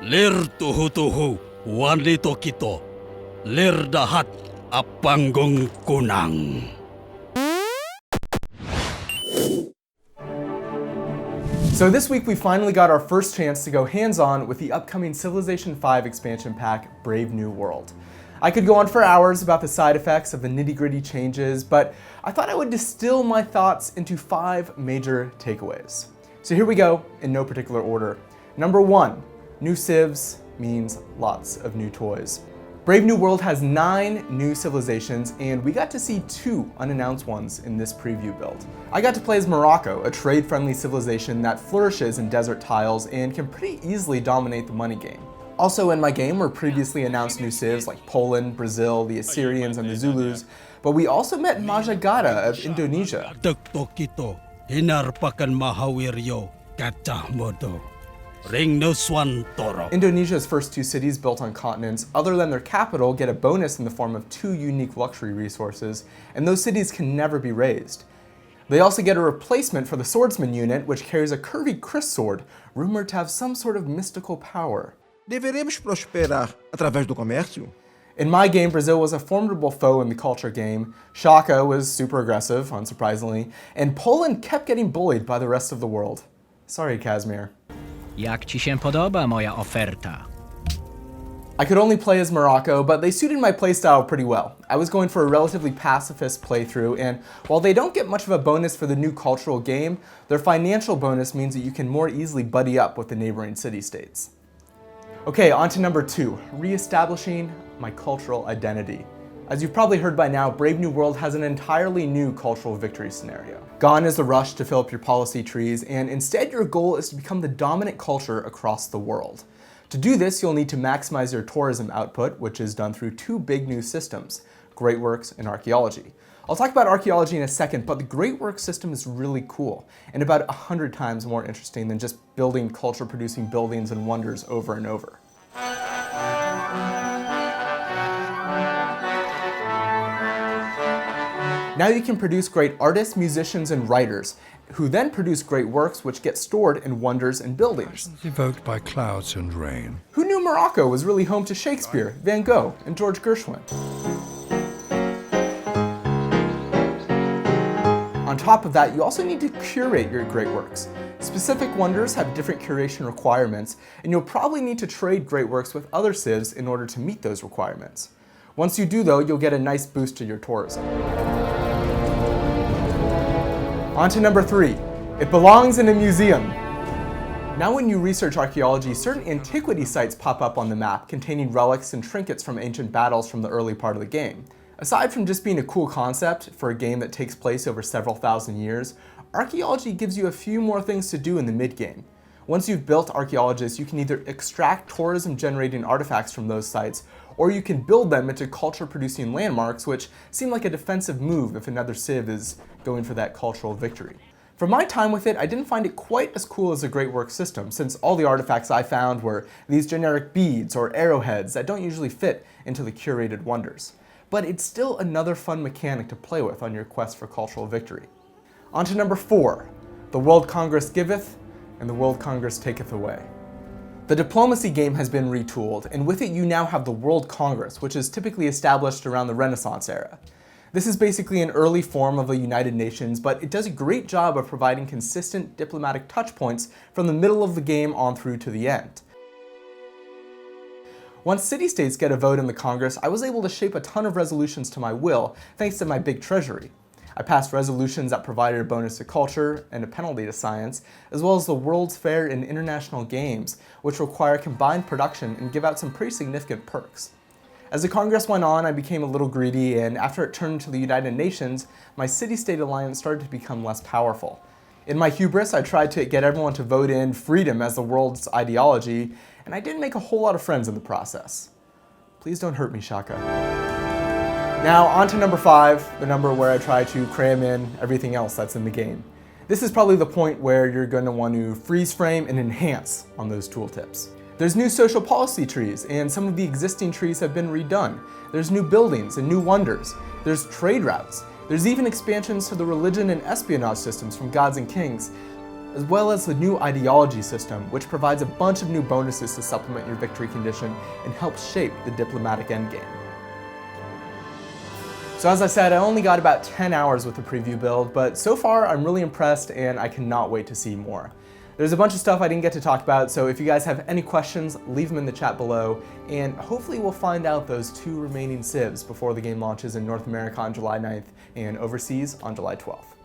Lir tuhu-tuhu, wanito kito. Lir dahat, apanggong kunang. So this week we finally got our first chance to go hands-on with the upcoming Civilization V expansion pack, Brave New World. I could go on for hours about the side effects of the nitty-gritty changes, but I thought I would distill my thoughts into 5 major takeaways. So here we go, in no particular order. Number 1, new civs means lots of new toys. Brave New World has 9 new civilizations, and we got to see 2 unannounced ones in this preview build. I got to play as Morocco, a trade-friendly civilization that flourishes in desert tiles and can pretty easily dominate the money game. Also in my game were previously announced new civs like Poland, Brazil, the Assyrians, and the Zulus, but we also met Majagada of Indonesia. Indonesia's first 2 cities built on continents other than their capital get a bonus in the form of 2 unique luxury resources, and those cities can never be raised. They also get a replacement for the swordsman unit, which carries a curvy Chris sword, rumored to have some sort of mystical power. Deveremos prosperar através do comércio? In my game, Brazil was a formidable foe in the culture game, Shaka was super aggressive, unsurprisingly, and Poland kept getting bullied by the rest of the world. Sorry, Kazmir. Jak ci się podoba moja oferta? I could only play as Morocco, but they suited my playstyle pretty well. I was going for a relatively pacifist playthrough, and while they don't get much of a bonus for the new cultural game, their financial bonus means that you can more easily buddy up with the neighboring city-states. Okay, on to number 2, reestablishing my cultural identity. As you've probably heard by now, Brave New World has an entirely new cultural victory scenario. Gone is the rush to fill up your policy trees, and instead your goal is to become the dominant culture across the world. To do this, you'll need to maximize your tourism output, which is done through 2 big new systems, Great Works and Archeology. I'll talk about Archeology in a second, but the Great Works system is really cool, and about 100 times more interesting than just building culture-producing buildings and wonders over and over. Now you can produce great artists, musicians, and writers, who then produce great works which get stored in wonders and buildings. Evoked by clouds and rain. Who knew Morocco was really home to Shakespeare, Van Gogh, and George Gershwin? On top of that, you also need to curate your great works. Specific wonders have different curation requirements, and you'll probably need to trade great works with other civs in order to meet those requirements. Once you do though, you'll get a nice boost to your tourism. On to number 3, it belongs in a museum. Now when you research archaeology, certain antiquity sites pop up on the map containing relics and trinkets from ancient battles from the early part of the game. Aside from just being a cool concept for a game that takes place over several thousand years, archaeology gives you a few more things to do in the mid-game. Once you've built archaeologists, you can either extract tourism-generating artifacts from those sites, or you can build them into culture-producing landmarks, which seem like a defensive move if another civ is going for that cultural victory. For my time with it, I didn't find it quite as cool as the Great Works system, since all the artifacts I found were these generic beads or arrowheads that don't usually fit into the curated wonders. But it's still another fun mechanic to play with on your quest for cultural victory. On to number 4, the World Congress giveth, and the World Congress taketh away. The diplomacy game has been retooled, and with it you now have the World Congress, which is typically established around the Renaissance era. This is basically an early form of the United Nations, but it does a great job of providing consistent diplomatic touchpoints from the middle of the game on through to the end. Once city-states get a vote in the Congress, I was able to shape a ton of resolutions to my will, thanks to my big treasury. I passed resolutions that provided a bonus to culture and a penalty to science, as well as the World's Fair and international games, which require combined production and give out some pretty significant perks. As the Congress went on, I became a little greedy, and after it turned to the United Nations, my city-state alliance started to become less powerful. In my hubris, I tried to get everyone to vote in freedom as the world's ideology, and I didn't make a whole lot of friends in the process. Please don't hurt me, Shaka. Now, on to number 5, the number where I try to cram in everything else that's in the game. This is probably the point where you're going to want to freeze frame and enhance on those tooltips. There's new social policy trees, and some of the existing trees have been redone. There's new buildings and new wonders. There's trade routes. There's even expansions to the religion and espionage systems from Gods and Kings. as well as the new Ideology system, which provides a bunch of new bonuses to supplement your victory condition and helps shape the diplomatic endgame. So as I said, I only got about 10 hours with the preview build, but so far I'm really impressed and I cannot wait to see more. There's a bunch of stuff I didn't get to talk about, so if you guys have any questions, leave them in the chat below, and hopefully we'll find out those 2 remaining civs before the game launches in North America on July 9th and overseas on July 12th.